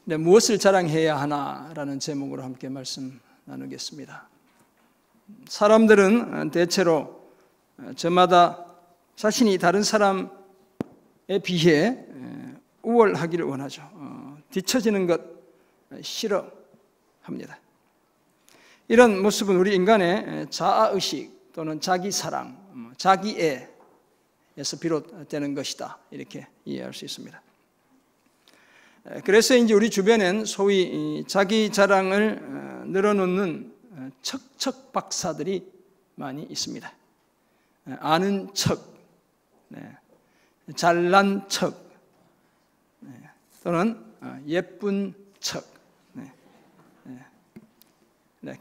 무엇을 자랑해야 하나라는 제목으로 함께 말씀 나누겠습니다. 사람들은 대체로 저마다 자신이 다른 사람에 비해 우월하기를 원하죠. 뒤처지는 것 싫어합니다. 이런 모습은 우리 인간의 자아의식 또는 자기사랑, 자기애에서 비롯되는 것이다, 이렇게 이해할 수 있습니다. 그래서 이제 우리 주변엔 소위 자기 자랑을 늘어놓는 척척 박사들이 많이 있습니다. 아는 척, 잘난 척, 또는 예쁜 척,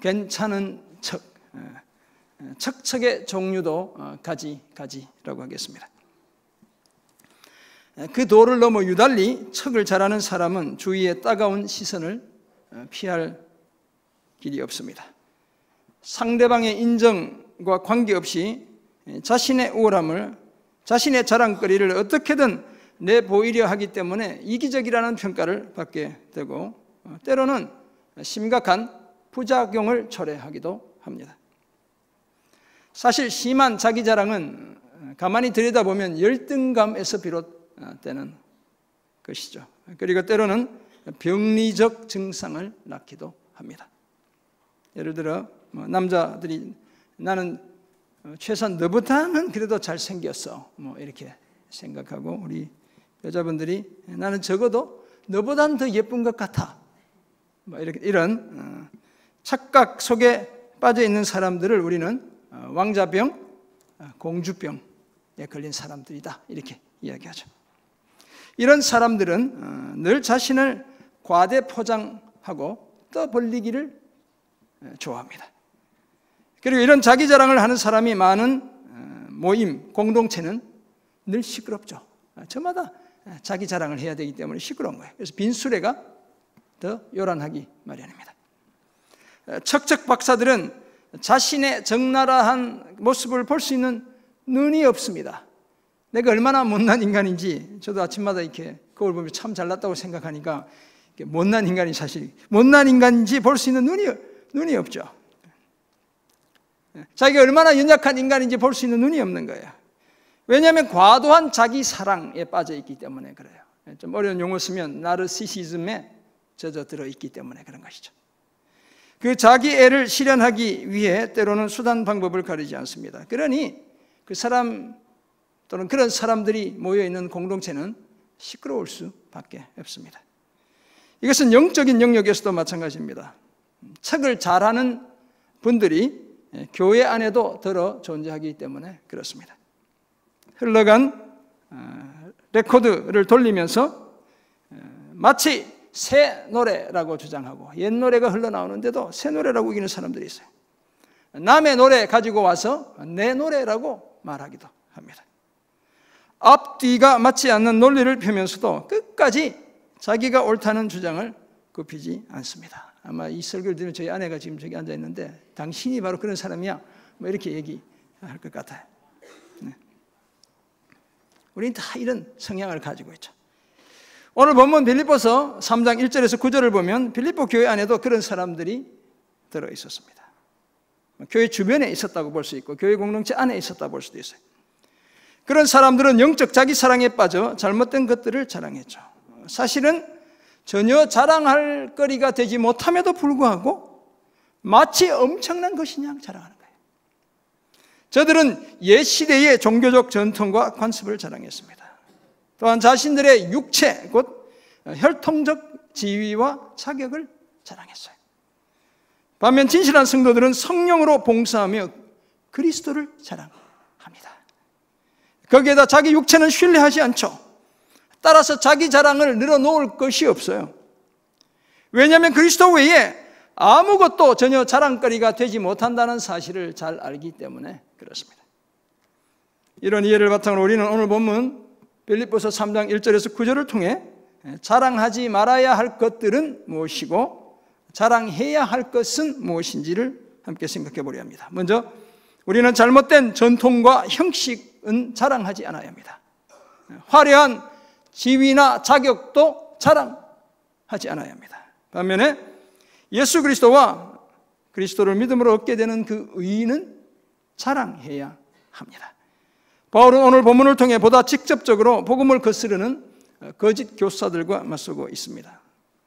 괜찮은 척, 척척의 종류도 가지라고 하겠습니다. 그 도를 넘어 유달리 척을 잘하는 사람은 주위의 따가운 시선을 피할 길이 없습니다. 상대방의 인정과 관계없이 자신의 우월함을, 자신의 자랑거리를 어떻게든 내보이려 하기 때문에 이기적이라는 평가를 받게 되고 때로는 심각한 부작용을 초래하기도 합니다. 사실 심한 자기 자랑은 가만히 들여다보면 열등감에서 비롯되는 것이죠. 그리고 때로는 병리적 증상을 낳기도 합니다. 예를 들어 남자들이 나는 최소한 너보다는 그래도 잘생겼어, 이렇게 생각하고, 우리 여자분들이 나는 적어도 너보다는 더 예쁜 것 같아, 이런 착각 속에 빠져 있는 사람들을 우리는 왕자병, 공주병에 걸린 사람들이다, 이렇게 이야기하죠. 이런 사람들은 늘 자신을 과대 포장하고 떠벌리기를 좋아합니다. 그리고 이런 자기 자랑을 하는 사람이 많은 모임, 공동체는 늘 시끄럽죠. 저마다 자기 자랑을 해야 되기 때문에 시끄러운 거예요. 그래서 빈수레가 더 요란하기 마련입니다. 척척 박사들은 자신의 적나라한 모습을 볼 수 있는 눈이 없습니다. 내가 얼마나 못난 인간인지, 저도 아침마다 이렇게 거울 보면 참 잘났다고 생각하니까 못난 인간이 사실 못난 인간인지 볼 수 있는 눈이 없죠. 자기가 얼마나 연약한 인간인지 볼 수 있는 눈이 없는 거예요. 왜냐하면 과도한 자기 사랑에 빠져 있기 때문에 그래요. 좀 어려운 용어 쓰면 나르시시즘에 젖어들어 있기 때문에 그런 것이죠. 그 자기애를 실현하기 위해 때로는 수단 방법을 가리지 않습니다. 그러니 그 사람 또는 그런 사람들이 모여있는 공동체는 시끄러울 수밖에 없습니다. 이것은 영적인 영역에서도 마찬가지입니다. 척을 잘하는 분들이 교회 안에도 들어 존재하기 때문에 그렇습니다. 흘러간 레코드를 돌리면서 마치 새 노래라고 주장하고 옛 노래가 흘러나오는데도 새 노래라고 우기는 사람들이 있어요. 남의 노래 가지고 와서 내 노래라고 말하기도 합니다. 앞뒤가 맞지 않는 논리를 펴면서도 끝까지 자기가 옳다는 주장을 굽히지 않습니다. 아마 이 설교를 들으면 저희 아내가 지금 저기 앉아 있는데 당신이 바로 그런 사람이야, 이렇게 얘기할 것 같아요. 우리는 다 이런 성향을 가지고 있죠. 오늘 본문 빌립보서 3장 1절에서 9절을 보면 빌립보 교회 안에도 그런 사람들이 들어있었습니다. 교회 주변에 있었다고 볼 수 있고 교회 공동체 안에 있었다고 볼 수도 있어요. 그런 사람들은 영적 자기 사랑에 빠져 잘못된 것들을 자랑했죠. 사실은 전혀 자랑할 거리가 되지 못함에도 불구하고 마치 엄청난 것이냐 자랑하는 거예요. 저들은 옛 시대의 종교적 전통과 관습을 자랑했습니다. 또한 자신들의 육체, 곧 혈통적 지위와 자격을 자랑했어요. 반면 진실한 성도들은 성령으로 봉사하며 그리스도를 자랑합니다. 거기에다 자기 육체는 신뢰하지 않죠. 따라서 자기 자랑을 늘어놓을 것이 없어요. 왜냐하면 그리스도 외에 아무것도 전혀 자랑거리가 되지 못한다는 사실을 잘 알기 때문에 그렇습니다. 이런 이해를 바탕으로 우리는 오늘 본문 빌립보서 3장 1절에서 9절을 통해 자랑하지 말아야 할 것들은 무엇이고 자랑해야 할 것은 무엇인지를 함께 생각해 보려 합니다. 먼저 우리는 잘못된 전통과 형식은 자랑하지 않아야 합니다. 화려한 지위나 자격도 자랑하지 하지 않아야 합니다. 반면에 예수 그리스도와 그리스도를 믿음으로 얻게 되는 그 의의는 자랑해야 합니다. 바울은 오늘 본문을 통해 보다 직접적으로 복음을 거스르는 거짓 교사들과 맞서고 있습니다.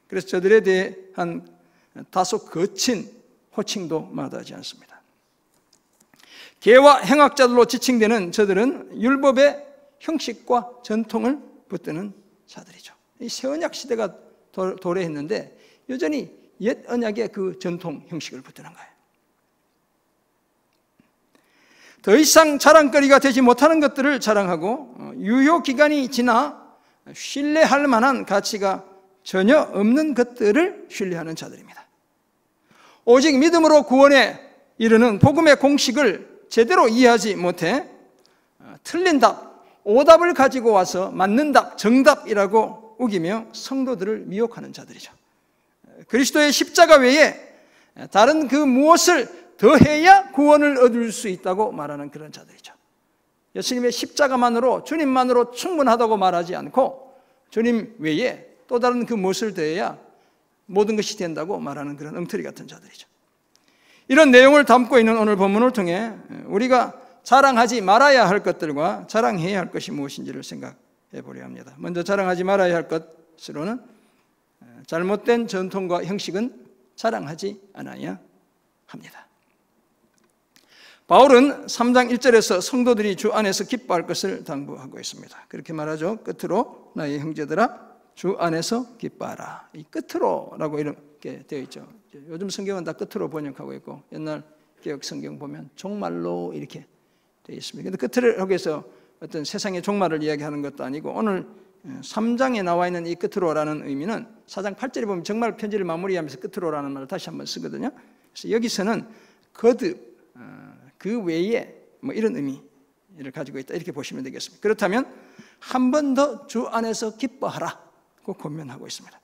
그래서 저들에 대한 다소 거친 호칭도 마다하지 않습니다. 계와 행악자들로 지칭되는 저들은 율법의 형식과 전통을 붙드는 자들이죠. 이 새언약 시대가 도래했는데 여전히 옛 언약의 그 전통 형식을 붙드는 거예요. 더 이상 자랑거리가 되지 못하는 것들을 자랑하고 유효 기간이 지나 신뢰할 만한 가치가 전혀 없는 것들을 신뢰하는 자들입니다. 오직 믿음으로 구원에 이르는 복음의 공식을 제대로 이해하지 못해 틀린 답, 오답을 가지고 와서 맞는 답, 정답이라고 우기며 성도들을 미혹하는 자들이죠. 그리스도의 십자가 외에 다른 그 무엇을 더해야 구원을 얻을 수 있다고 말하는 그런 자들이죠. 예수님의 십자가만으로, 주님만으로 충분하다고 말하지 않고 주님 외에 또 다른 그 무엇을 더해야 모든 것이 된다고 말하는 그런 엉터리 같은 자들이죠. 이런 내용을 담고 있는 오늘 본문을 통해 우리가 자랑하지 말아야 할 것들과 자랑해야 할 것이 무엇인지를 생각해 보려 합니다. 먼저 자랑하지 말아야 할 것으로는 잘못된 전통과 형식은 자랑하지 않아야 합니다. 바울은 3장 1절에서 성도들이 주 안에서 기뻐할 것을 당부하고 있습니다. 그렇게 말하죠. 끝으로 나의 형제들아 주 안에서 기뻐하라. 이 끝으로라고 이렇게 되어 있죠. 요즘 성경은 다 끝으로 번역하고 있고 옛날 개역 성경 보면 종말로 이렇게 되어 있습니다. 그런데 끝으로 해서 어떤 세상의 종말을 이야기하는 것도 아니고 오늘 3장에 나와 있는 이 끝으로라는 의미는 4장 8절에 보면 정말 편지를 마무리하면서 끝으로라는 말을 다시 한번 쓰거든요. 그래서 여기서는 거듭 그 외에 뭐 이런 의미를 가지고 있다 이렇게 보시면 되겠습니다. 그렇다면 한 번 더 주 안에서 기뻐하라고 권면하고 있습니다.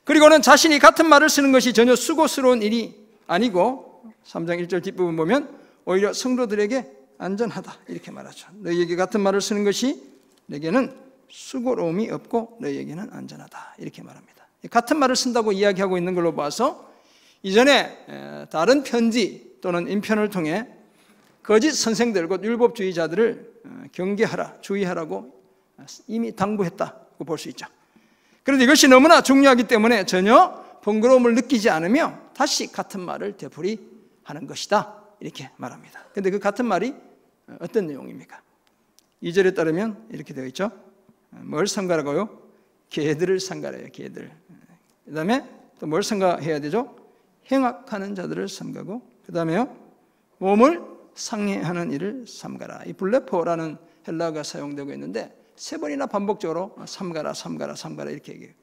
그리고는 자신이 같은 말을 쓰는 것이 전혀 수고스러운 일이 아니고 3장 1절 뒷부분 보면 오히려 성도들에게 안전하다 이렇게 말하죠. 너희에게 같은 말을 쓰는 것이 내게는 수고로움이 없고 너희에게는 안전하다 이렇게 말합니다. 같은 말을 쓴다고 이야기하고 있는 걸로 봐서 이전에 다른 편지 또는 인편을 통해 거짓 선생들, 곧 율법주의자들을 경계하라, 주의하라고 이미 당부했다고 볼 수 있죠. 그런데 이것이 너무나 중요하기 때문에 전혀 번거로움을 느끼지 않으며 다시 같은 말을 되풀이하는 것이다 이렇게 말합니다. 그런데 그 같은 말이 어떤 내용입니까? 2절에 따르면 이렇게 되어 있죠. 뭘 삼가라고요? 개들을 삼가래요. 개들. 그 다음에 또 뭘 삼가해야 되죠? 행악하는 자들을 삼가고 그 다음에요 몸을 상해하는 일을 삼가라. 이 블레포라는 헬라어가 사용되고 있는데 3번이나 반복적으로 삼가라 삼가라 삼가라 이렇게 얘기해요.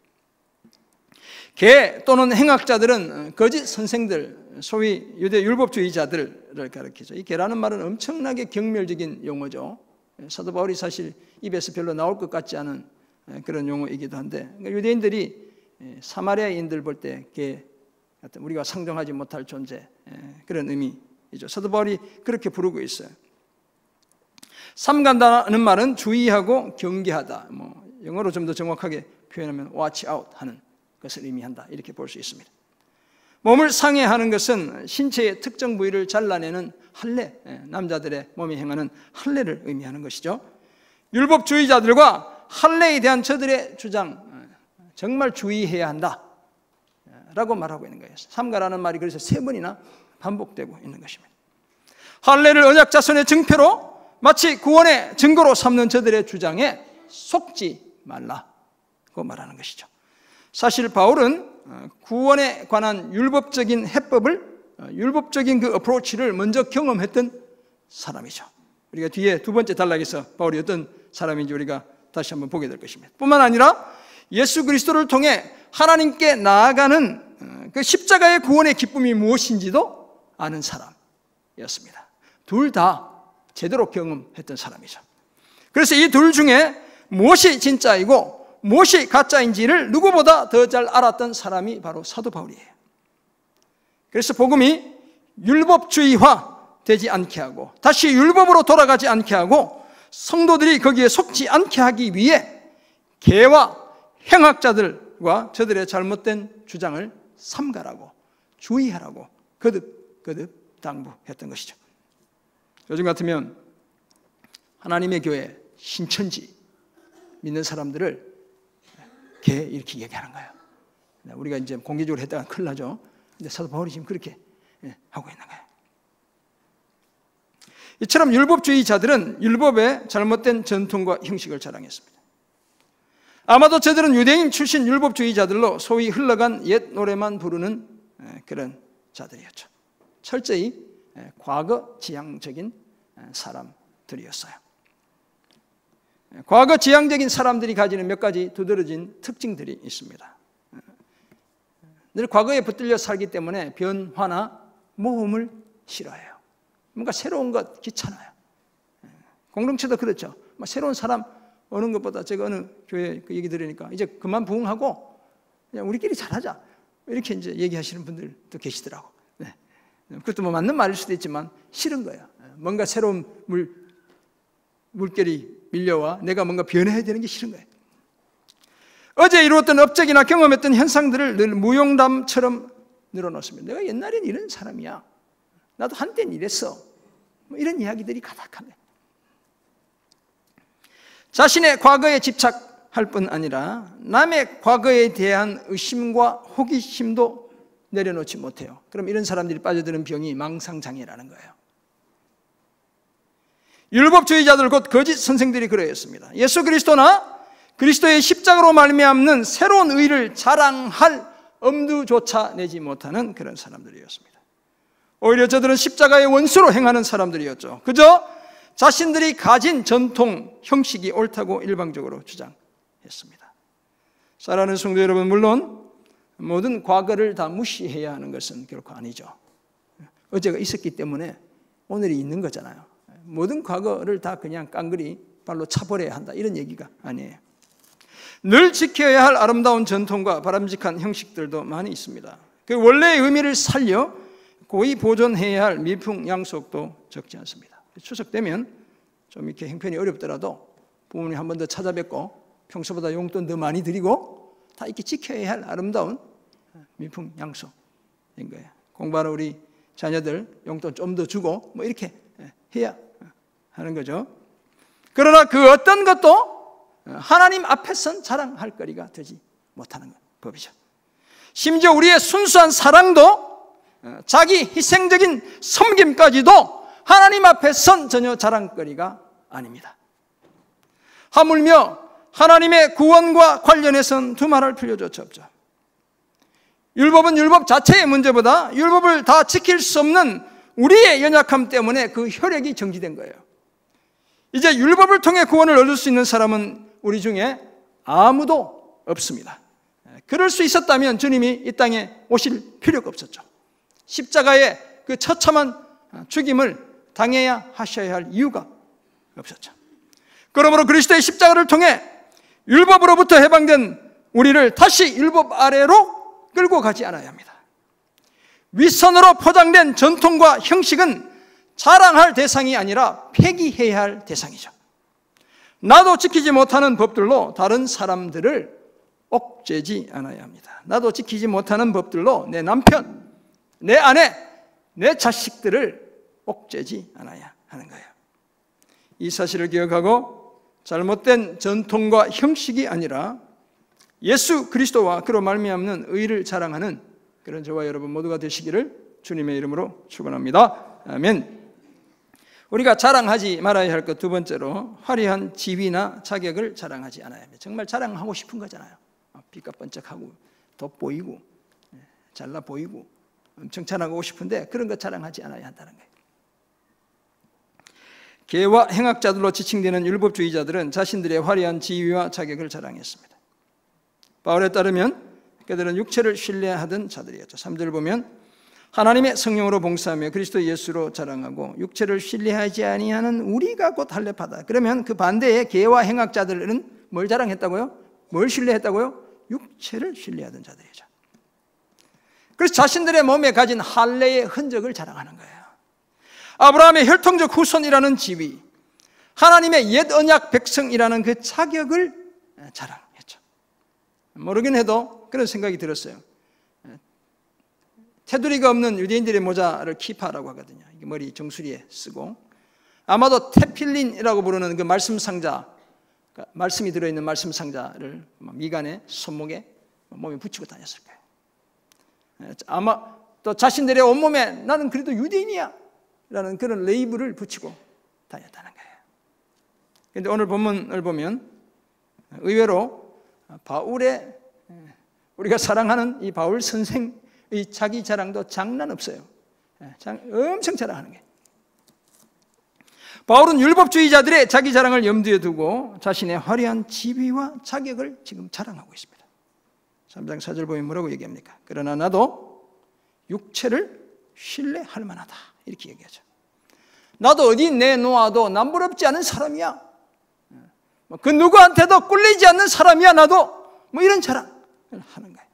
개 또는 행악자들은 거짓 선생들, 소위 유대 율법주의자들을 가리키죠. 이 개라는 말은 엄청나게 경멸적인 용어죠. 사도 바울이 사실 입에서 별로 나올 것 같지 않은 그런 용어이기도 한데 유대인들이 사마리아인들 볼 때 개 같은 우리가 상정하지 못할 존재 그런 의미이죠. 사도 바울이 그렇게 부르고 있어요. 삼간다는 말은 주의하고 경계하다. 영어로 좀 더 정확하게 표현하면 watch out 하는 것을 의미한다. 이렇게 볼 수 있습니다. 몸을 상해하는 것은 신체의 특정 부위를 잘라내는 할례, 남자들의 몸에 행하는 할례를 의미하는 것이죠. 율법주의자들과 할례에 대한 저들의 주장 정말 주의해야 한다 라고 말하고 있는 거예요. 삼가라는 말이 그래서 3번이나 반복되고 있는 것입니다. 할례를 언약 자손의 증표로 마치 구원의 증거로 삼는 저들의 주장에 속지 말라고 말하는 것이죠. 사실 바울은 구원에 관한 율법적인 해법을 율법적인 그 어프로치를 먼저 경험했던 사람이죠. 우리가 뒤에 두 번째 단락에서 바울이 어떤 사람인지 우리가 다시 한번 보게 될 것입니다. 뿐만 아니라 예수 그리스도를 통해 하나님께 나아가는 그 십자가의 구원의 기쁨이 무엇인지도 아는 사람이었습니다. 둘 다 제대로 경험했던 사람이죠. 그래서 이 둘 중에 무엇이 진짜이고 무엇이 가짜인지를 누구보다 더 잘 알았던 사람이 바로 사도 바울이에요. 그래서 복음이 율법주의화 되지 않게 하고 다시 율법으로 돌아가지 않게 하고 성도들이 거기에 속지 않게 하기 위해 개와 행악자들 자들과 저들의 잘못된 주장을 삼가라고, 주의하라고 거듭 당부했던 것이죠. 요즘 같으면 하나님의 교회, 신천지 믿는 사람들을 개 이렇게 얘기하는 거예요. 우리가 이제 공개적으로 했다가 큰일 나죠. 근데 사도 바울이 지금 그렇게 하고 있는 거예요. 이처럼 율법주의자들은 율법의 잘못된 전통과 형식을 자랑했습니다. 아마도 저들은 유대인 출신 율법주의자들로 소위 흘러간 옛 노래만 부르는 그런 자들이었죠. 철저히 과거 지향적인 사람들이었어요. 과거 지향적인 사람들이 가지는 몇 가지 두드러진 특징들이 있습니다. 늘 과거에 붙들려 살기 때문에 변화나 모험을 싫어해요. 뭔가 새로운 것 귀찮아요. 공동체도 그렇죠. 새로운 사람 오는 것보다 제가 어느 교회 그 얘기 들으니까 이제 그만 부흥하고 그냥 우리끼리 잘하자 이렇게 이제 얘기하시는 분들도 계시더라고. 네. 그것도 뭐 맞는 말일 수도 있지만 싫은 거예요. 뭔가 새로운 물결이 밀려와 내가 뭔가 변해야 되는 게 싫은 거예요. 어제 이루었던 업적이나 경험했던 현상들을 늘 무용담처럼 늘어놓습니다. 내가 옛날엔 이런 사람이야. 나도 한때는 이랬어. 이런 이야기들이 가득한 거예요. 자신의 과거에 집착할 뿐 아니라 남의 과거에 대한 의심과 호기심도 내려놓지 못해요. 그럼 이런 사람들이 빠져드는 병이 망상장애라는 거예요. 율법주의자들 곧 거짓 선생들이 그러했습니다. 예수 그리스도나 그리스도의 십자가로 말미암는 새로운 의를 자랑할 엄두조차 내지 못하는 그런 사람들이었습니다. 오히려 저들은 십자가의 원수로 행하는 사람들이었죠. 그저 자신들이 가진 전통, 형식이 옳다고 일방적으로 주장했습니다. 사랑하는 성도 여러분, 물론 모든 과거를 다 무시해야 하는 것은 결코 아니죠. 어제가 있었기 때문에 오늘이 있는 거잖아요. 모든 과거를 다 그냥 깡그리 발로 차버려야 한다, 이런 얘기가 아니에요. 늘 지켜야 할 아름다운 전통과 바람직한 형식들도 많이 있습니다. 그 원래의 의미를 살려 고이 보존해야 할 미풍양속도 적지 않습니다. 추석 되면 좀 이렇게 형편이 어렵더라도 부모님 한 번 더 찾아뵙고 평소보다 용돈 더 많이 드리고 다 이렇게 지켜야 할 아름다운 미풍양속인 거예요. 공부하는 우리 자녀들 용돈 좀 더 주고 뭐 이렇게 해야 하는 거죠. 그러나 그 어떤 것도 하나님 앞에선 자랑할 거리가 되지 못하는 법이죠. 심지어 우리의 순수한 사랑도 자기 희생적인 섬김까지도 하나님 앞에선 전혀 자랑거리가 아닙니다. 하물며 하나님의 구원과 관련해서는 두말할 필요조차 없죠. 율법은 율법 자체의 문제보다 율법을 다 지킬 수 없는 우리의 연약함 때문에 그 효력이 정지된 거예요. 이제 율법을 통해 구원을 얻을 수 있는 사람은 우리 중에 아무도 없습니다. 그럴 수 있었다면 주님이 이 땅에 오실 필요가 없었죠. 십자가의 그 처참한 죽임을 당해야 하셔야 할 이유가 없었죠. 그러므로 그리스도의 십자가를 통해 율법으로부터 해방된 우리를 다시 율법 아래로 끌고 가지 않아야 합니다. 윗선으로 포장된 전통과 형식은 자랑할 대상이 아니라 폐기해야 할 대상이죠. 나도 지키지 못하는 법들로 다른 사람들을 옥죄지 않아야 합니다. 나도 지키지 못하는 법들로 내 남편, 내 아내, 내 자식들을 옥죄지 않아야 하는 거예요. 이 사실을 기억하고 잘못된 전통과 형식이 아니라 예수 그리스도와 그로 말미암는 의를 자랑하는 그런 저와 여러분 모두가 되시기를 주님의 이름으로 축원합니다. 아멘. 우리가 자랑하지 말아야 할 것 두 번째로 화려한 지위나 자격을 자랑하지 않아야 합니다. 정말 자랑하고 싶은 거잖아요. 빛과 번쩍하고 돋보이고 잘나 보이고 엄청 자랑하고 싶은데 그런 것 자랑하지 않아야 한다는 거예요. 계와 행악자들로 지칭되는 율법주의자들은 자신들의 화려한 지위와 자격을 자랑했습니다. 바울에 따르면 그들은 육체를 신뢰하던 자들이었죠. 3절 보면 하나님의 성령으로 봉사하며 그리스도 예수로 자랑하고 육체를 신뢰하지 아니하는 우리가 곧 할례파다. 그러면 그 반대에 계와 행악자들은 뭘 자랑했다고요? 뭘 신뢰했다고요? 육체를 신뢰하던 자들이죠. 그래서 자신들의 몸에 가진 할례의 흔적을 자랑하는 거예요. 아브라함의 혈통적 후손이라는 지위, 하나님의 옛 언약 백성이라는 그 자격을 자랑했죠. 모르긴 해도 그런 생각이 들었어요. 테두리가 없는 유대인들의 모자를 키파라고 하거든요. 머리 정수리에 쓰고, 아마도 테필린이라고 부르는 그 말씀 상자, 말씀이 들어있는 말씀 상자를 미간에, 손목에, 몸에 붙이고 다녔을 거예요. 아마 또 자신들의 온몸에 나는 그래도 유대인이야 라는 그런 레이블을 붙이고 다녔다는 거예요. 그런데 오늘 본문을 보면 의외로 바울의, 우리가 사랑하는 이 바울 선생의 자기 자랑도 장난 없어요. 엄청 자랑하는 거예요. 바울은 율법주의자들의 자기 자랑을 염두에 두고 자신의 화려한 지위와 자격을 지금 자랑하고 있습니다. 3장 4절 보면 뭐라고 얘기합니까? 그러나 나도 육체를 신뢰할 만하다 이렇게 얘기하죠. 나도 어디 내놓아도 남부럽지 않은 사람이야. 그 누구한테도 꿀리지 않는 사람이야 나도. 이런 자랑을 하는 거예요.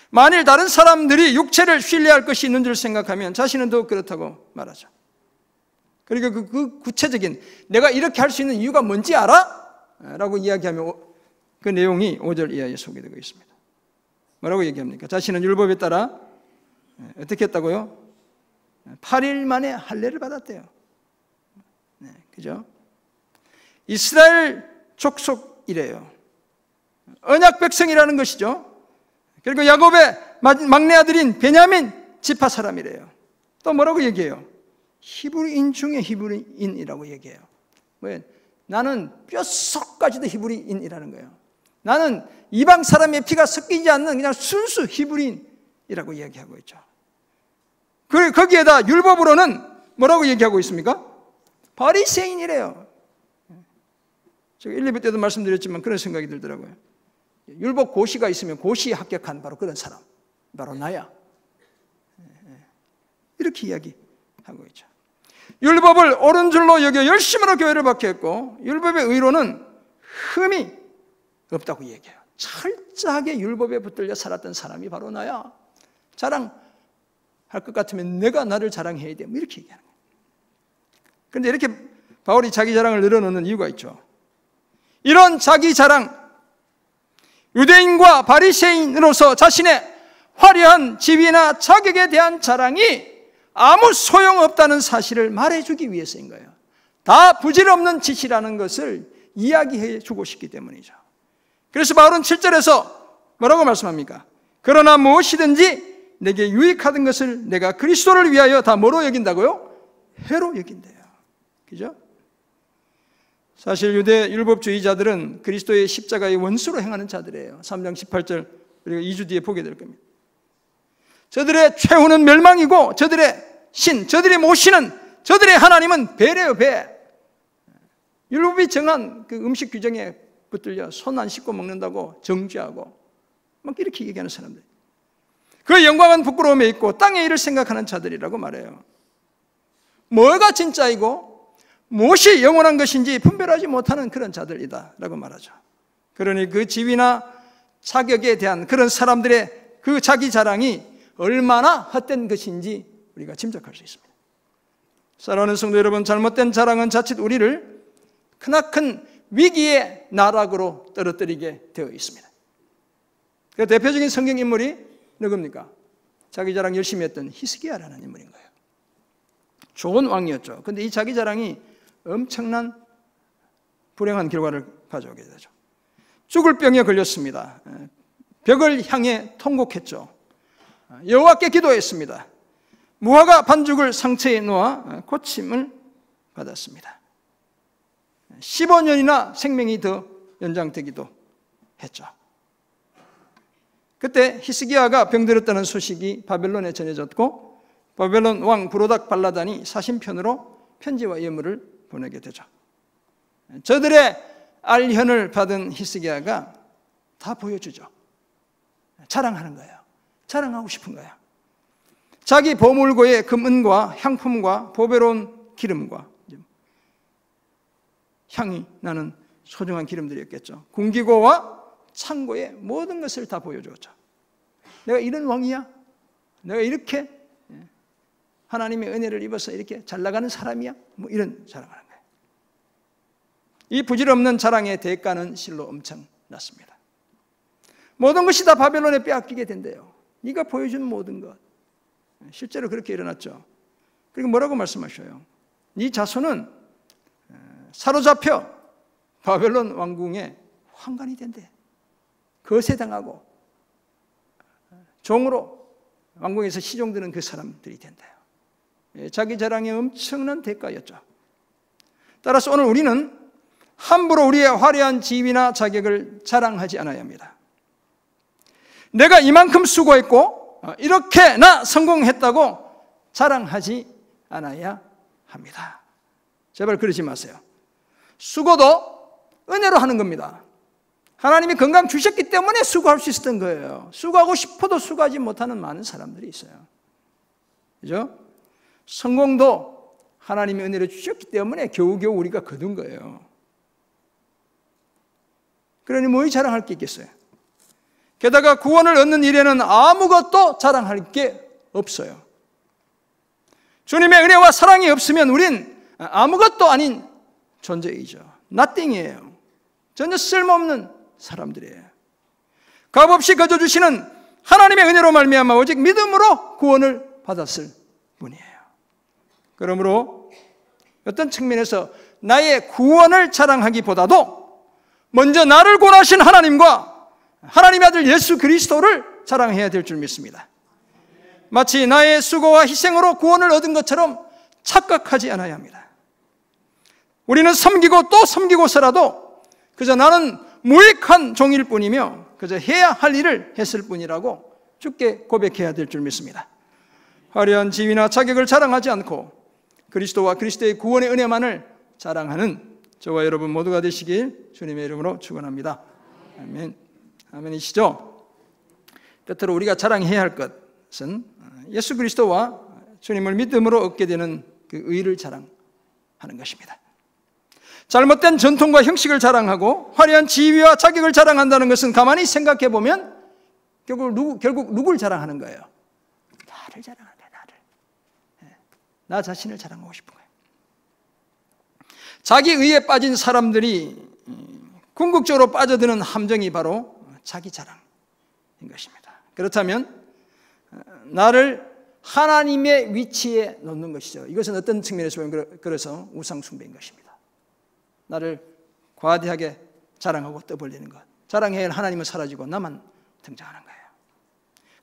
만일 다른 사람들이 육체를 신뢰할 것이 있는 줄 생각하면 자신은 더욱 그렇다고 말하죠. 그리고 그 구체적인 내가 이렇게 할 수 있는 이유가 뭔지 알아? 라고 이야기하면 그 내용이 5절 이하에 소개되고 있습니다. 뭐라고 얘기합니까? 자신은 율법에 따라 어떻게 했다고요? 8일 만에 할례를 받았대요. 네, 그죠? 이스라엘 족속이래요. 언약 백성이라는 것이죠. 그리고 야곱의 막내 아들인 베냐민 지파 사람이래요. 또 뭐라고 얘기해요? 히브리인 중에 히브리인이라고 얘기해요. 왜? 나는 뼛속까지도 히브리인이라는 거예요. 나는 이방 사람의 피가 섞이지 않는 그냥 순수 히브리인이라고 이야기하고 있죠. 거기에다 율법으로는 뭐라고 얘기하고 있습니까? 바리새인이래요. 제가 1, 2부 때도 말씀드렸지만 그런 생각이 들더라고요. 율법 고시가 있으면 고시에 합격한 바로 그런 사람, 바로 나야. 이렇게 이야기하고 있죠. 율법을 옳은 줄로 여겨 열심으로 교회를 박해했고 율법의 의로는 흠이 없다고 얘기해요. 철저하게 율법에 붙들려 살았던 사람이 바로 나야. 자랑할 것 같으면 내가 나를 자랑해야 돼. 이렇게 얘기하는 거예요. 그런데 이렇게 바울이 자기 자랑을 늘어놓는 이유가 있죠. 이런 자기 자랑, 유대인과 바리새인으로서 자신의 화려한 지위나 자격에 대한 자랑이 아무 소용없다는 사실을 말해주기 위해서인 거예요. 다 부질없는 짓이라는 것을 이야기해 주고 싶기 때문이죠. 그래서 바울은 7절에서 뭐라고 말씀합니까? 그러나 무엇이든지 내게 유익하던 것을 내가 그리스도를 위하여 다 뭐로 여긴다고요? 해로 여긴대요. 그죠? 사실 유대 율법주의자들은 그리스도의 십자가의 원수로 행하는 자들이에요. 3장 18절 우리가 2주 뒤에 보게 될 겁니다. 저들의 최후는 멸망이고 저들의 신, 저들이 모시는 저들의 하나님은 배래요, 배. 율법이 정한 그 음식 규정에 붙들려 손 안 씻고 먹는다고 정죄하고 막 이렇게 얘기하는 사람들. 그 영광은 부끄러움에 있고 땅의 일을 생각하는 자들이라고 말해요. 뭐가 진짜이고 무엇이 영원한 것인지 분별하지 못하는 그런 자들이다 라고 말하죠. 그러니 그 지위나 자격에 대한 그런 사람들의 그 자기 자랑이 얼마나 헛된 것인지 우리가 짐작할 수 있습니다. 사랑하는 성도 여러분, 잘못된 자랑은 자칫 우리를 크나큰 위기의 나락으로 떨어뜨리게 되어 있습니다. 그 대표적인 성경 인물이 누굽니까? 자기 자랑 열심히 했던 히스기야라는 인물인 거예요. 좋은 왕이었죠. 그런데 이 자기 자랑이 엄청난 불행한 결과를 가져오게 되죠. 죽을 병에 걸렸습니다. 벽을 향해 통곡했죠. 여호와께 기도했습니다. 무화과 반죽을 상처에 놓아 고침을 받았습니다. 15년이나 생명이 더 연장되기도 했죠. 그때 히스기야가 병들었다는 소식이 바벨론에 전해졌고 바벨론 왕 브로닥 발라단이 사신편으로 편지와 예물을 보내게 되죠. 저들의 알현을 받은 히스기야가 다 보여주죠. 자랑하는 거예요. 자랑하고 싶은 거예요. 자기 보물고의 금은과 향품과 보배로운 기름과 향이 나는 소중한 기름들이었겠죠. 궁기고와 창고의 모든 것을 다 보여주었죠. 내가 이런 왕이야? 내가 이렇게 하나님의 은혜를 입어서 이렇게 잘 나가는 사람이야? 뭐 이런 자랑하는 거예요. 이 부질없는 자랑의 대가는 실로 엄청났습니다. 모든 것이 다 바벨론에 빼앗기게 된대요. 네가 보여준 모든 것. 실제로 그렇게 일어났죠. 그리고 뭐라고 말씀하셔요? 네 자손은 사로잡혀 바벨론 왕궁의 환관이 된대. 거세당하고 종으로 왕궁에서 시종되는 그 사람들이 된대요. 자기 자랑의 엄청난 대가였죠. 따라서 오늘 우리는 함부로 우리의 화려한 지위나 자격을 자랑하지 않아야 합니다. 내가 이만큼 수고했고 이렇게 나 성공했다고 자랑하지 않아야 합니다. 제발 그러지 마세요. 수고도 은혜로 하는 겁니다. 하나님이 건강 주셨기 때문에 수고할 수 있었던 거예요. 수고하고 싶어도 수고하지 못하는 많은 사람들이 있어요. 그죠? 성공도 하나님이 은혜를 주셨기 때문에 겨우겨우 우리가 거둔 거예요. 그러니 뭐이 자랑할 게 있겠어요? 게다가 구원을 얻는 일에는 아무것도 자랑할 게 없어요. 주님의 은혜와 사랑이 없으면 우린 아무것도 아닌 존재이죠. nothing이에요. 전혀 쓸모없는 사람들이에요. 값없이 거저 주시는 하나님의 은혜로 말미암아 오직 믿음으로 구원을 받았을 뿐이에요. 그러므로 어떤 측면에서 나의 구원을 자랑하기보다도 먼저 나를 구원하신 하나님과 하나님의 아들 예수 그리스도를 자랑해야 될 줄 믿습니다. 마치 나의 수고와 희생으로 구원을 얻은 것처럼 착각하지 않아야 합니다. 우리는 섬기고 또 섬기고서라도 그저 나는 무익한 종일 뿐이며 그저 해야 할 일을 했을 뿐이라고 주께 고백해야 될 줄 믿습니다. 화려한 지위나 자격을 자랑하지 않고 그리스도와 그리스도의 구원의 은혜만을 자랑하는 저와 여러분 모두가 되시길 주님의 이름으로 축원합니다. 아멘. 아멘이시죠? 끝으로 우리가 자랑해야 할 것은 예수 그리스도와 주님을 믿음으로 얻게 되는 그 의를 자랑하는 것입니다. 잘못된 전통과 형식을 자랑하고 화려한 지위와 자격을 자랑한다는 것은 가만히 생각해 보면 결국 누굴 자랑하는 거예요? 나를 자랑하는 거예요. 나를. 나 자신을 자랑하고 싶은 거예요. 자기 의에 빠진 사람들이 궁극적으로 빠져드는 함정이 바로 자기 자랑인 것입니다. 그렇다면 나를 하나님의 위치에 놓는 것이죠. 이것은 어떤 측면에서 보면 그래서 우상 숭배인 것입니다. 나를 과대하게 자랑하고 떠벌리는 것. 자랑해야 할 하나님은 사라지고 나만 등장하는 거예요.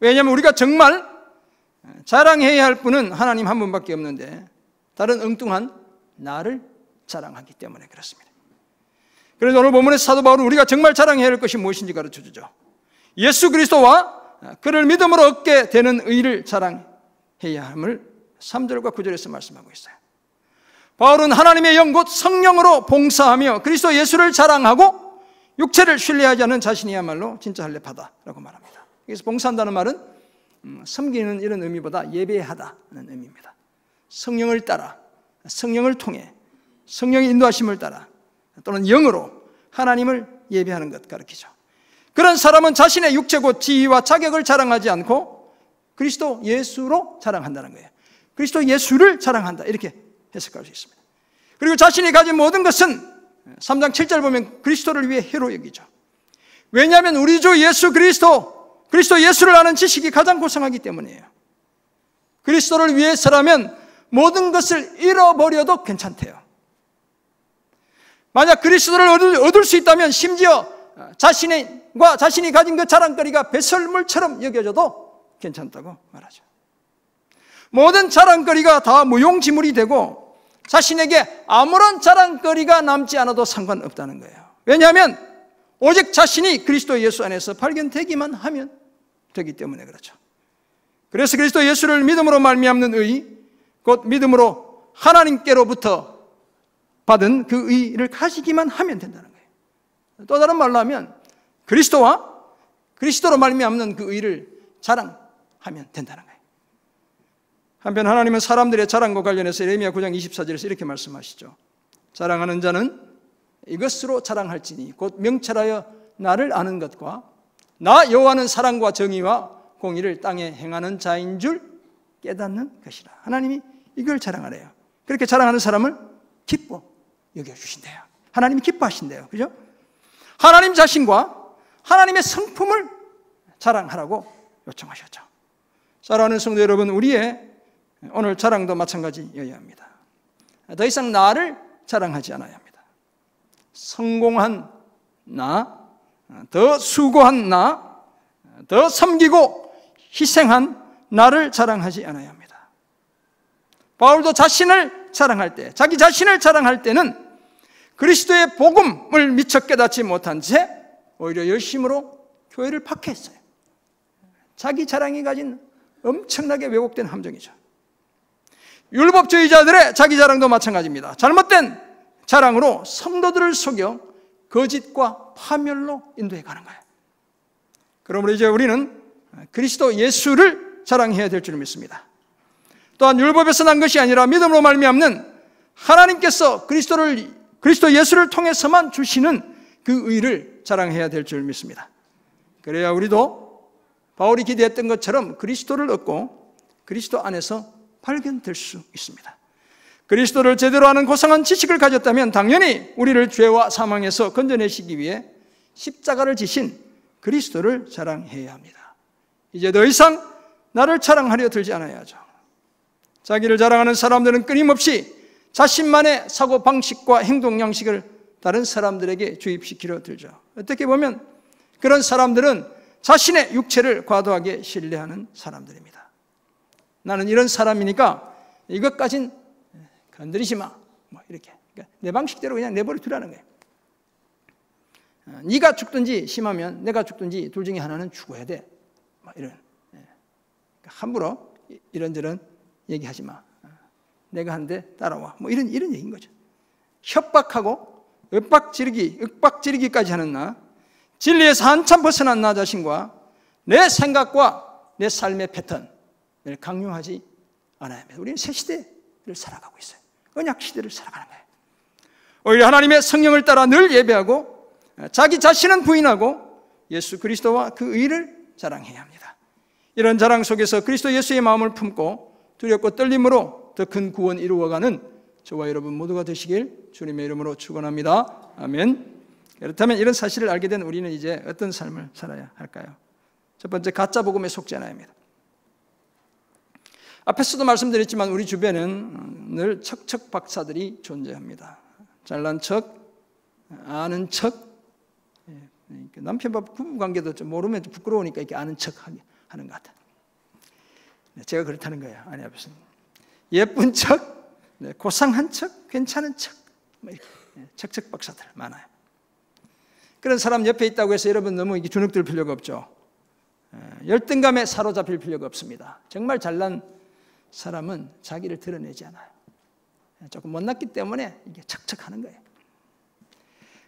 왜냐하면 우리가 정말 자랑해야 할 분은 하나님 한 분밖에 없는데 다른 엉뚱한 나를 자랑하기 때문에 그렇습니다. 그래서 오늘 본문에서 사도 바울은 우리가 정말 자랑해야 할 것이 무엇인지 가르쳐주죠. 예수 그리스도와 그를 믿음으로 얻게 되는 의를 자랑해야 함을 3절과 9절에서 말씀하고 있어요. 바울은 하나님의 영 곧 성령으로 봉사하며 그리스도 예수를 자랑하고 육체를 신뢰하지 않는 자신이야말로 진짜 할례파다라고 말합니다. 그래서 봉사한다는 말은 섬기는 이런 의미보다 예배하다는 의미입니다. 성령을 따라, 성령을 통해, 성령의 인도하심을 따라 또는 영으로 하나님을 예배하는 것 가르치죠. 그런 사람은 자신의 육체 곧 지위와 자격을 자랑하지 않고 그리스도 예수로 자랑한다는 거예요. 그리스도 예수를 자랑한다 이렇게 해석할 수 있습니다. 그리고 자신이 가진 모든 것은 3장 7절 보면 그리스도를 위해 해로 여기죠. 왜냐하면 우리 주 예수 그리스도 예수를 아는 지식이 가장 고상하기 때문이에요. 그리스도를 위해서라면 모든 것을 잃어버려도 괜찮대요. 만약 그리스도를 얻을 수 있다면 심지어 자신이 가진 그 자랑거리가 배설물처럼 여겨져도 괜찮다고 말하죠. 모든 자랑거리가 다 무용지물이 되고 자신에게 아무런 자랑거리가 남지 않아도 상관없다는 거예요. 왜냐하면 오직 자신이 그리스도 예수 안에서 발견되기만 하면 되기 때문에 그렇죠. 그래서 그리스도 예수를 믿음으로 말미암는 의, 곧 믿음으로 하나님께로부터 받은 그 의를 가지기만 하면 된다는 거예요. 또 다른 말로 하면 그리스도와 그리스도로 말미암는 그 의를 자랑하면 된다는 거예요. 한편 하나님은 사람들의 자랑과 관련해서 예레미야 9장 24절에서 이렇게 말씀하시죠. 자랑하는 자는 이것으로 자랑할지니 곧 명철하여 나를 아는 것과 나 여호와는 사랑과 정의와 공의를 땅에 행하는 자인 줄 깨닫는 것이라. 하나님이 이걸 자랑하래요. 그렇게 자랑하는 사람을 기뻐 여겨주신대요. 하나님이 기뻐하신대요. 그죠? 하나님 자신과 하나님의 성품을 자랑하라고 요청하셨죠. 사랑하는 성도 여러분, 우리의 오늘 자랑도 마찬가지여야 합니다. 더 이상 나를 자랑하지 않아야 합니다. 성공한 나, 더 수고한 나, 더 섬기고 희생한 나를 자랑하지 않아야 합니다. 바울도 자신을 자랑할 때, 자기 자신을 자랑할 때는 그리스도의 복음을 미처 깨닫지 못한 채 오히려 열심으로 교회를 파괴했어요. 자기 자랑이 가진 엄청나게 왜곡된 함정이죠. 율법주의자들의 자기 자랑도 마찬가지입니다. 잘못된 자랑으로 성도들을 속여 거짓과 파멸로 인도해 가는 거예요. 그러므로 이제 우리는 그리스도 예수를 자랑해야 될 줄 믿습니다. 또한 율법에서 난 것이 아니라 믿음으로 말미암는 하나님께서 그리스도 예수를 통해서만 주시는 그 의를 자랑해야 될 줄 믿습니다. 그래야 우리도 바울이 기대했던 것처럼 그리스도를 얻고 그리스도 안에서 발견될 수 있습니다. 그리스도를 제대로 아는 고상한 지식을 가졌다면 당연히 우리를 죄와 사망에서 건져내시기 위해 십자가를 지신 그리스도를 자랑해야 합니다. 이제 더 이상 나를 자랑하려 들지 않아야죠. 자기를 자랑하는 사람들은 끊임없이 자신만의 사고방식과 행동 양식을 다른 사람들에게 주입시키려 들죠. 어떻게 보면 그런 사람들은 자신의 육체를 과도하게 신뢰하는 사람들입니다. 나는 이런 사람이니까 이것까진 건드리지 마. 뭐 이렇게. 그러니까 내 방식대로 그냥 내버려 두라는 거예요. 네가 죽든지 심하면 내가 죽든지 둘 중에 하나는 죽어야 돼. 뭐 이런. 함부로 이런저런 얘기하지 마. 내가 하는데 따라와. 뭐 이런 얘기인 거죠. 협박하고 윽박지르기까지 하는 나, 진리에서 한참 벗어난 나 자신과 내 생각과 내 삶의 패턴을 강요하지 않아야 합니다. 우리는 새 시대를 살아가고 있어요. 언약 시대를 살아가는 거예요. 오히려 하나님의 성령을 따라 늘 예배하고 자기 자신은 부인하고 예수 그리스도와 그 의를 자랑해야 합니다. 이런 자랑 속에서 그리스도 예수의 마음을 품고 두렵고 떨림으로 더 큰 구원 이루어가는 저와 여러분 모두가 되시길 주님의 이름으로 축원합니다. 아멘. 그렇다면 이런 사실을 알게 된 우리는 이제 어떤 삶을 살아야 할까요? 첫 번째, 가짜 복음에 속지 않아야 합니다. 앞에서도 말씀드렸지만 우리 주변에는 늘 척척 박사들이 존재합니다. 잘난 척, 아는 척, 남편과 부부관계도 좀 모르면 좀 부끄러우니까 이렇게 아는 척 하는 것 같아요. 제가 그렇다는 거예요. 아니 앞에서 예쁜 척, 고상한 척, 괜찮은 척, 척척 박사들 많아요. 그런 사람 옆에 있다고 해서 여러분 너무 주눅들 필요가 없죠. 열등감에 사로잡힐 필요가 없습니다. 정말 잘난 사람은 자기를 드러내지 않아요. 조금 못났기 때문에 이게 척척하는 거예요.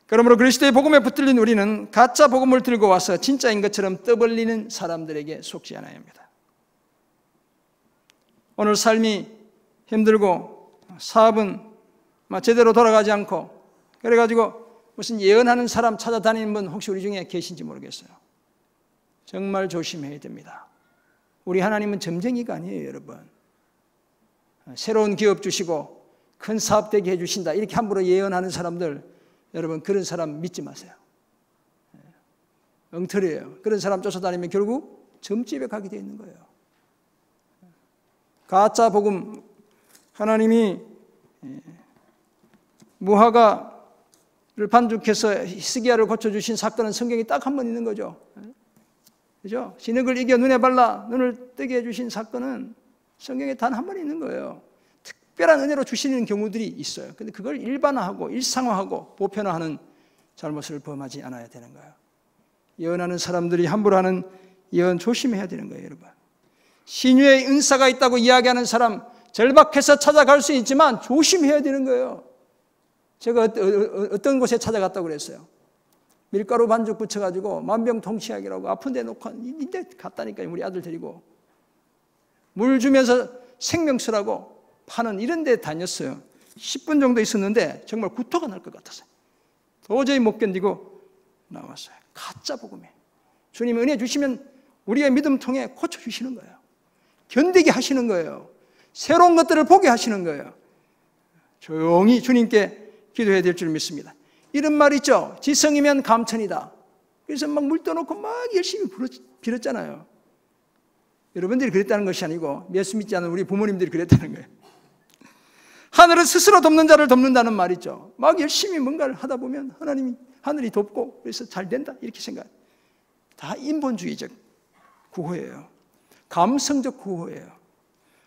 그러므로 그리스도의 복음에 붙들린 우리는 가짜 복음을 들고 와서 진짜인 것처럼 떠벌리는 사람들에게 속지 않아야 합니다. 오늘 삶이 힘들고 사업은 제대로 돌아가지 않고 그래가지고 무슨 예언하는 사람 찾아다니는 분 혹시 우리 중에 계신지 모르겠어요. 정말 조심해야 됩니다. 우리 하나님은 점쟁이가 아니에요, 여러분. 새로운 기업 주시고 큰 사업 되게 해주신다 이렇게 함부로 예언하는 사람들, 여러분 그런 사람 믿지 마세요. 엉터리예요. 그런 사람 쫓아다니면 결국 점집에 가게 되어 있는 거예요. 가짜 복음, 하나님이 무화과를 반죽해서 히스기야를 고쳐주신 사건은 성경에 딱 한 번 있는 거죠. 그죠? 진흙을 이겨 눈에 발라 눈을 뜨게 해주신 사건은 성경에 단 한 번 있는 거예요. 특별한 은혜로 주시는 경우들이 있어요. 근데 그걸 일반화하고 일상화하고 보편화하는 잘못을 범하지 않아야 되는 거예요. 예언하는 사람들이 함부로 하는 예언 조심해야 되는 거예요, 여러분. 신유의 은사가 있다고 이야기하는 사람 절박해서 찾아갈 수 있지만 조심해야 되는 거예요. 제가 어떤 곳에 찾아갔다고 그랬어요. 밀가루 반죽 붙여가지고 만병통치약이라고 아픈 데 놓고 인데 갔다니까요. 우리 아들 데리고 물 주면서 생명수라고 파는 이런 데 다녔어요. 10분 정도 있었는데 정말 구토가 날 것 같았어요. 도저히 못 견디고 나왔어요. 가짜 복음에 주님 은혜 주시면 우리의 믿음 통해 고쳐주시는 거예요. 견디게 하시는 거예요. 새로운 것들을 보게 하시는 거예요. 조용히 주님께 기도해야 될 줄 믿습니다. 이런 말 있죠. 지성이면 감천이다. 그래서 막 물 떠놓고 막 열심히 빌었잖아요. 여러분들이 그랬다는 것이 아니고 예수 믿지 않는 우리 부모님들이 그랬다는 거예요. 하늘은 스스로 돕는 자를 돕는다는 말이죠. 막 열심히 뭔가를 하다 보면 하늘이 돕고 그래서 잘 된다 이렇게 생각. 다 인본주의적 구호예요. 감성적 구호예요.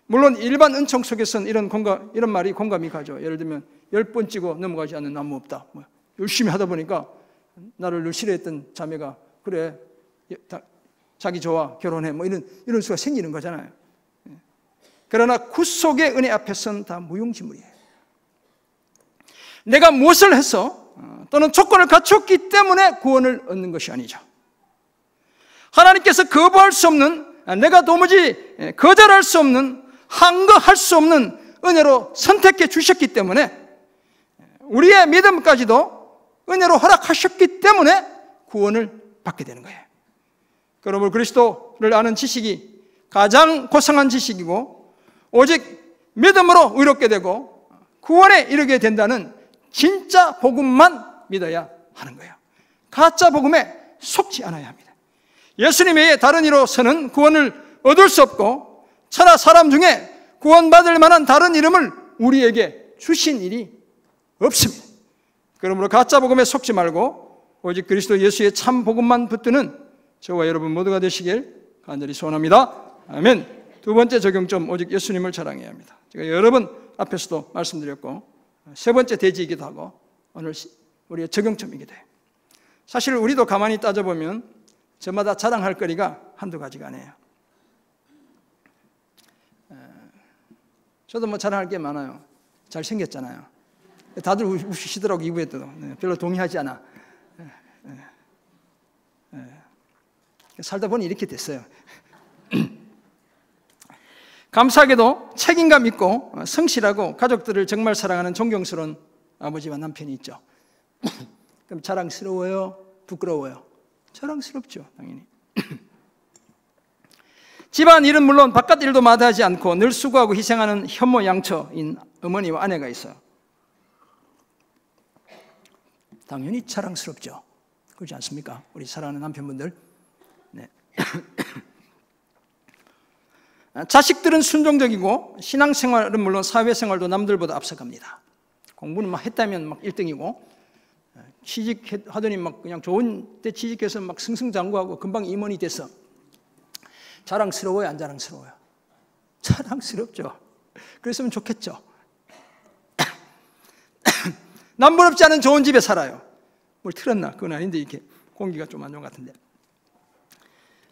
물론 일반 은총 속에서는 이런 말이 공감이 가죠. 예를 들면 10번 찍어 넘어가지 않는 나무 없다. 열심히 하다 보니까 나를 늘 싫어했던 자매가 그래 자기 좋아 결혼해 이런 수가 생기는 거잖아요. 그러나 구속의 은혜 앞에서는 다 무용지물이에요. 내가 무엇을 해서 또는 조건을 갖췄기 때문에 구원을 얻는 것이 아니죠. 하나님께서 거부할 수 없는, 내가 도무지 거절할 수 없는, 항거할 수 없는 은혜로 선택해 주셨기 때문에 우리의 믿음까지도 은혜로 허락하셨기 때문에 구원을 받게 되는 거예요. 여러분, 그리스도를 아는 지식이 가장 고상한 지식이고 오직 믿음으로 의롭게 되고 구원에 이르게 된다는 진짜 복음만 믿어야 하는 거예요. 가짜 복음에 속지 않아야 합니다. 예수님 외에 다른 이로서는 구원을 얻을 수 없고 천하 사람 중에 구원받을 만한 다른 이름을 우리에게 주신 일이 없습니다. 그러므로 가짜 복음에 속지 말고 오직 그리스도 예수의 참 복음만 붙드는 저와 여러분 모두가 되시길 간절히 소원합니다. 아멘. 두 번째 적용점, 오직 예수님을 자랑해야 합니다. 제가 여러 번 앞에서도 말씀드렸고 세 번째 대지이기도 하고 오늘 우리의 적용점이기도 해요. 사실 우리도 가만히 따져보면 저마다 자랑할 거리가 한두 가지가 아니에요. 저도 자랑할 게 많아요. 잘생겼잖아요. 다들 우시시더라고 이후에도. 별로 동의하지 않아. 살다 보니 이렇게 됐어요. 감사하게도 책임감 있고 성실하고 가족들을 정말 사랑하는 존경스러운 아버지와 남편이 있죠. 그럼 자랑스러워요? 부끄러워요? 자랑스럽죠, 당연히. 집안 일은 물론 바깥 일도 마다하지 않고 늘 수고하고 희생하는 현모양처인 어머니와 아내가 있어요. 당연히 자랑스럽죠. 그렇지 않습니까? 우리 사랑하는 남편분들. 네. 자식들은 순종적이고 신앙생활은 물론 사회생활도 남들보다 앞서갑니다. 공부는 막 했다면 막 1등이고 취직하더니 막 그냥 좋은 데 취직해서 막 승승장구하고 금방 임원이 돼서 자랑스러워요, 안 자랑스러워요? 자랑스럽죠. 그랬으면 좋겠죠. 남부럽지 않은 좋은 집에 살아요. 뭘 틀었나? 그건 아닌데 이렇게 공기가 좀 안 좋은 것 같은데.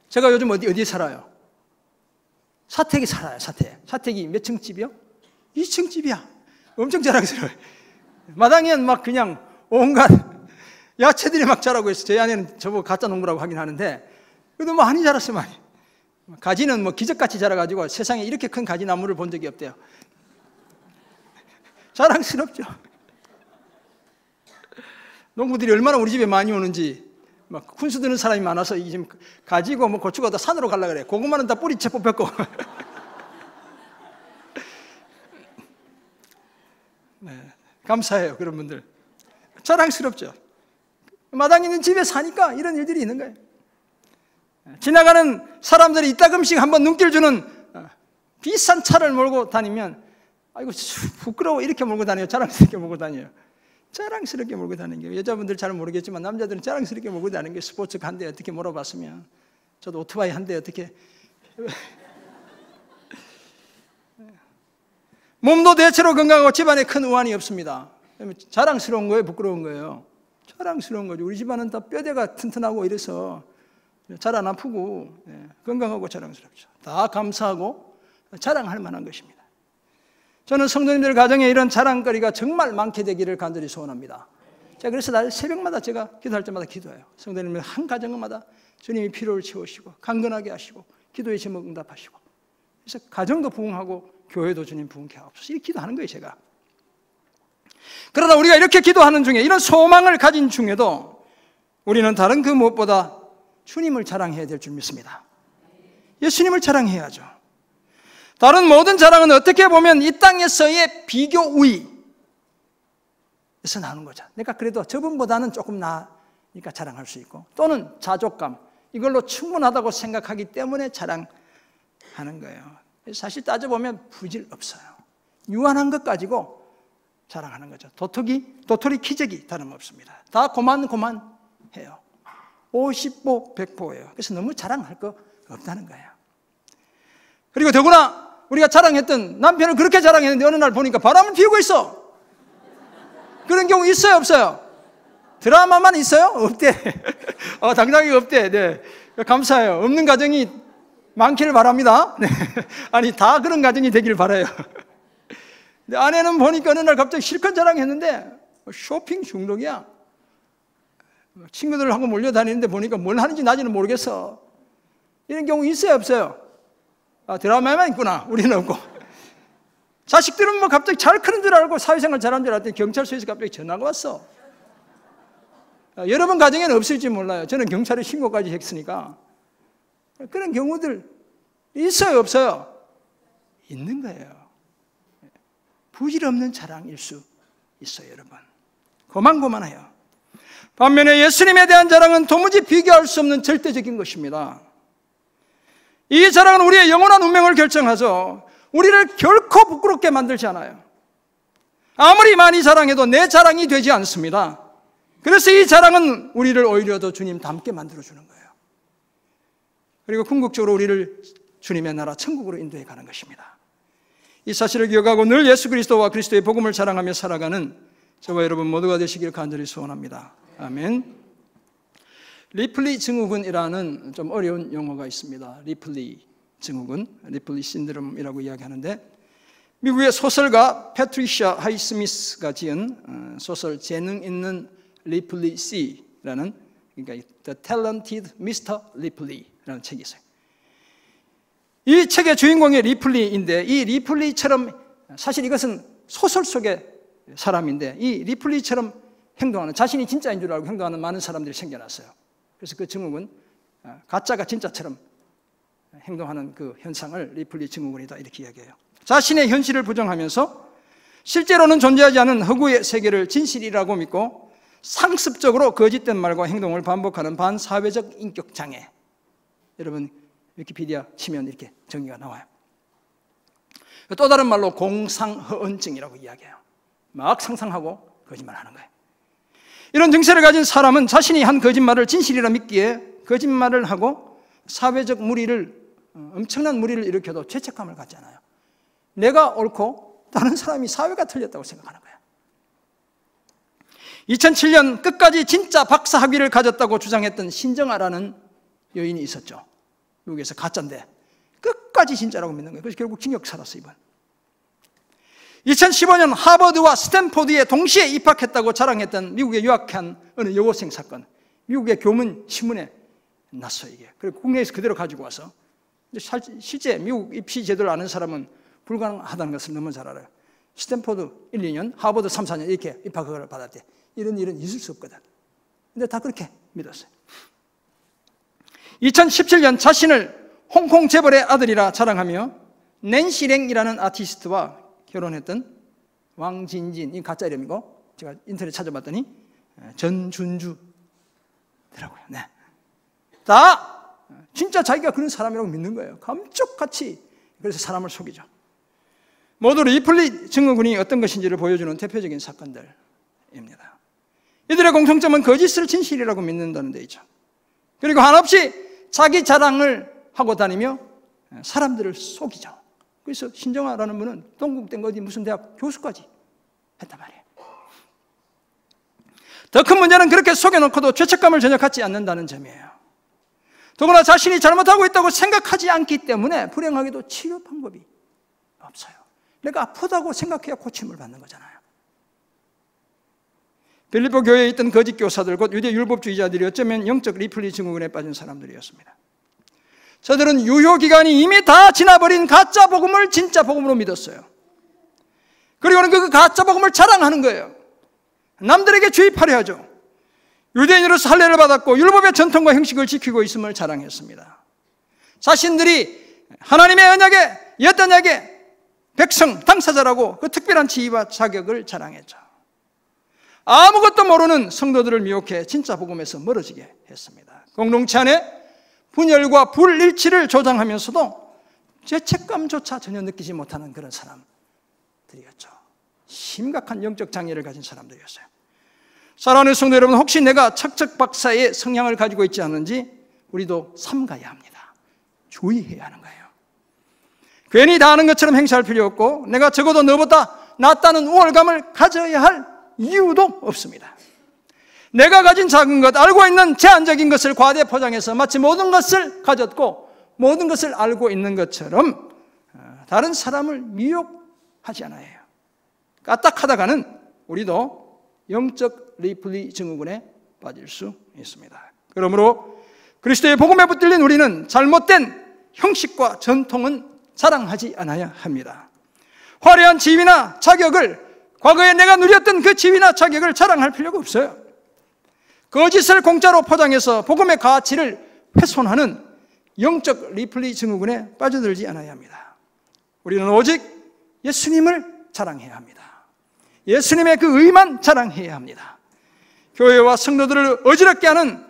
제가 요즘 어디에 살아요? 사택에 살아요. 사택이 몇 층 집이요? 2층 집이야. 엄청 자랑스러워요. 마당에 막 그냥 온갖 야채들이 막 자라고 있어요. 저희 아내는 저보고 가짜 농부라고 하긴 하는데 그래도 많이 자랐어요. 많이. 가지는 뭐 기적같이 자라가지고 세상에 이렇게 큰 가지나무를 본 적이 없대요. 자랑스럽죠. 농부들이 얼마나 우리 집에 많이 오는지 막 훈수 드는 사람이 많아서 이 지금 가지고 뭐 고추가 다 산으로 가려고 그래. 고구마는 다 뿌리채 뽑혔고. 네, 감사해요, 그런 분들. 자랑스럽죠. 마당 있는 집에 사니까 이런 일들이 있는 거예요. 지나가는 사람들이 이따금씩 한번 눈길 주는 비싼 차를 몰고 다니면 아이고 부끄러워 이렇게 몰고 다녀요. 자랑스럽게 몰고 다녀요. 자랑스럽게 몰고 다니는 게 여자분들 잘 모르겠지만 남자들은 자랑스럽게 몰고 다니는 게 스포츠카 한 대 어떻게 몰아봤으면 저도 오토바이 한 대 어떻게 몸도 대체로 건강하고 집안에 큰 우환이 없습니다. 자랑스러운 거예요? 부끄러운 거예요? 자랑스러운 거죠. 우리 집안은 다 뼈대가 튼튼하고 이래서 잘 안 아프고 건강하고 자랑스럽죠. 다 감사하고 자랑할 만한 것입니다. 저는 성도님들 가정에 이런 자랑거리가 정말 많게 되기를 간절히 소원합니다. 제가 그래서 날 새벽마다 제가 기도할 때마다 기도해요. 성도님들 한 가정마다 주님이 필요를 채우시고 강건하게 하시고 기도의 제목 응답하시고 그래서 가정도 부흥하고 교회도 주님 부흥케 하옵소서 이렇게 기도하는 거예요, 제가. 그러나 우리가 이렇게 기도하는 중에 이런 소망을 가진 중에도 우리는 다른 그 무엇보다 주님을 자랑해야 될 줄 믿습니다. 예수님을 자랑해야죠. 다른 모든 자랑은 어떻게 보면 이 땅에서의 비교 우위에서 나오는 거죠. 내가 그래도 저분보다는 조금 그러니까 자랑할 수 있고, 또는 자족감, 이걸로 충분하다고 생각하기 때문에 자랑하는 거예요. 사실 따져보면 부질 없어요. 유한한 것 가지고 자랑하는 거죠. 도토리 키재기 다름없습니다. 다 고만해요. 50보 100보예요. 그래서 너무 자랑할 거 없다는 거예요. 그리고 더구나 우리가 자랑했던 남편을 그렇게 자랑했는데 어느 날 보니까 바람을 피우고 있어. 그런 경우 있어요, 없어요? 드라마만 있어요? 없대. 당당히 없대. 네. 감사해요. 없는 가정이 많기를 바랍니다. 네. 아니, 다 그런 가정이 되기를 바라요. 근데 아내는 보니까 어느 날 갑자기 실컷 자랑했는데 쇼핑 중독이야. 친구들하고 몰려다니는데 보니까 뭘 하는지 나지는 모르겠어. 이런 경우 있어요, 없어요? 드라마에만 있구나. 우리는 없고. 자식들은 뭐 갑자기 잘 크는 줄 알고 사회생활 잘하는 줄 알았더니 경찰서에서 갑자기 전화가 왔어. 여러분 가정에는 없을지 몰라요. 저는 경찰에 신고까지 했으니까. 그런 경우들 있어요, 없어요? 있는 거예요. 부질없는 자랑일 수 있어요, 여러분. 고만고만해요. 반면에 예수님에 대한 자랑은 도무지 비교할 수 없는 절대적인 것입니다. 이 자랑은 우리의 영원한 운명을 결정하죠. 우리를 결코 부끄럽게 만들지 않아요. 아무리 많이 자랑해도 내 자랑이 되지 않습니다. 그래서 이 자랑은 우리를 오히려 더 주님 닮게 만들어주는 거예요. 그리고 궁극적으로 우리를 주님의 나라 천국으로 인도해 가는 것입니다. 이 사실을 기억하고 늘 예수 그리스도와 그리스도의 복음을 자랑하며 살아가는 저와 여러분 모두가 되시길 간절히 소원합니다. 아멘. 리플리 증후군이라는 좀 어려운 용어가 있습니다. 리플리 증후군, 리플리 신드롬이라고 이야기하는데, 미국의 소설가 패트리샤 하이스미스가 지은 소설 재능 있는 리플리 C라는, 그러니까 The Talented Mr. Ripley라는 책이 있어요. 이 책의 주인공이 리플리인데, 이 리플리처럼, 사실 이것은 소설 속의 사람인데, 이 리플리처럼 행동하는, 자신이 진짜인 줄 알고 행동하는 많은 사람들이 생겨났어요. 그래서 그 증후군, 가짜가 진짜처럼 행동하는 그 현상을 리플리 증후군이다 이렇게 이야기해요. 자신의 현실을 부정하면서 실제로는 존재하지 않은 허구의 세계를 진실이라고 믿고 상습적으로 거짓된 말과 행동을 반복하는 반사회적 인격 장애. 여러분 위키피디아 치면 이렇게 정의가 나와요. 또 다른 말로 공상허언증이라고 이야기해요. 막 상상하고 거짓말하는 거예요. 이런 증세를 가진 사람은 자신이 한 거짓말을 진실이라 믿기에 거짓말을 하고 사회적 무리를, 엄청난 무리를 일으켜도 죄책감을 갖지 않아요. 내가 옳고 다른 사람이 사회가 틀렸다고 생각하는 거예요. 2007년 끝까지 진짜 박사 학위를 가졌다고 주장했던 신정아라는 여인이 있었죠. 미국에서 가짜인데 끝까지 진짜라고 믿는 거예요. 그래서 결국 징역 살았어요, 이번. 2015년 하버드와 스탠포드에 동시에 입학했다고 자랑했던 미국에 유학한 어느 여고생 사건, 미국의 교문 신문에 났어요, 이게. 그리고 국내에서 그대로 가지고 와서, 실제 미국 입시 제도를 아는 사람은 불가능하다는 것을 너무 잘 알아요. 스탠포드 1, 2년, 하버드 3, 4년 이렇게 입학을 받았대. 이런 일은 있을 수 없거든. 근데 다 그렇게 믿었어요. 2017년 자신을 홍콩 재벌의 아들이라 자랑하며 낸시 랭이라는 아티스트와 결혼했던 왕진진, 이 가짜 이름이고 제가 인터넷 찾아봤더니 전준주더라고요. 네. 다 진짜 자기가 그런 사람이라고 믿는 거예요. 감쪽같이. 그래서 사람을 속이죠. 모두 리플리 증후군이 어떤 것인지를 보여주는 대표적인 사건들입니다. 이들의 공통점은 거짓을 진실이라고 믿는다는 데 있죠. 그리고 한없이 자기 자랑을 하고 다니며 사람들을 속이죠. 그래서 신정아라는 분은 동국대 어디 무슨 대학 교수까지 했단 말이에요. 더 큰 문제는 그렇게 속여놓고도 죄책감을 전혀 갖지 않는다는 점이에요. 더구나 자신이 잘못하고 있다고 생각하지 않기 때문에 불행하게도 치료 방법이 없어요. 내가 아프다고 생각해야 고침을 받는 거잖아요. 빌립보 교회에 있던 거짓 교사들, 곧 유대 율법주의자들이 어쩌면 영적 리플리 증후군에 빠진 사람들이었습니다. 저들은 유효기간이 이미 다 지나버린 가짜 복음을 진짜 복음으로 믿었어요. 그리고는 그 가짜 복음을 자랑하는 거예요. 남들에게 주입하려 하죠. 유대인으로서 할례를 받았고 율법의 전통과 형식을 지키고 있음을 자랑했습니다. 자신들이 하나님의 언약의 옛 언약의 백성, 당사자라고 그 특별한 지위와 자격을 자랑했죠. 아무것도 모르는 성도들을 미혹해 진짜 복음에서 멀어지게 했습니다. 공동체 안에 분열과 불일치를 조장하면서도 죄책감조차 전혀 느끼지 못하는 그런 사람들이었죠. 심각한 영적 장애를 가진 사람들이었어요. 사랑하는 성도 여러분, 혹시 내가 척척 박사의 성향을 가지고 있지 않은지 우리도 삼가야 합니다. 주의해야 하는 거예요. 괜히 다 아는 것처럼 행세할 필요 없고, 내가 적어도 너보다 낫다는 우월감을 가져야 할 이유도 없습니다. 내가 가진 작은 것, 알고 있는 제한적인 것을 과대 포장해서 마치 모든 것을 가졌고 모든 것을 알고 있는 것처럼 다른 사람을 미혹하지 않아야 해요. 까딱하다가는 우리도 영적 리플리 증후군에 빠질 수 있습니다. 그러므로 그리스도의 복음에 붙들린 우리는 잘못된 형식과 전통은 자랑하지 않아야 합니다. 화려한 지위나 자격을, 과거에 내가 누렸던 그 지위나 자격을 자랑할 필요가 없어요. 거짓을 공짜로 포장해서 복음의 가치를 훼손하는 영적 리플리 증후군에 빠져들지 않아야 합니다. 우리는 오직 예수님을 자랑해야 합니다. 예수님의 그 의만 자랑해야 합니다. 교회와 성도들을 어지럽게 하는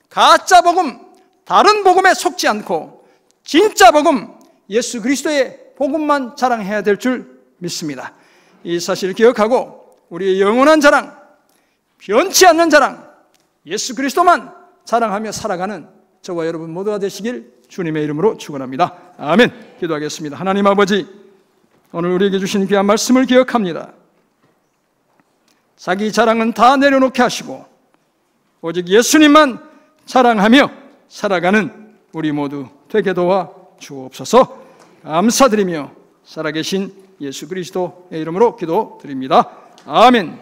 가짜 복음, 다른 복음에 속지 않고 진짜 복음, 예수 그리스도의 복음만 자랑해야 될 줄 믿습니다. 이 사실을 기억하고 우리의 영원한 자랑, 변치 않는 자랑, 예수 그리스도만 자랑하며 살아가는 저와 여러분 모두가 되시길 주님의 이름으로 축원합니다. 아멘. 기도하겠습니다. 하나님 아버지, 오늘 우리에게 주신 귀한 말씀을 기억합니다. 자기 자랑은 다 내려놓게 하시고 오직 예수님만 자랑하며 살아가는 우리 모두 되게 도와 주옵소서. 감사드리며 살아계신 예수 그리스도의 이름으로 기도드립니다. 아멘.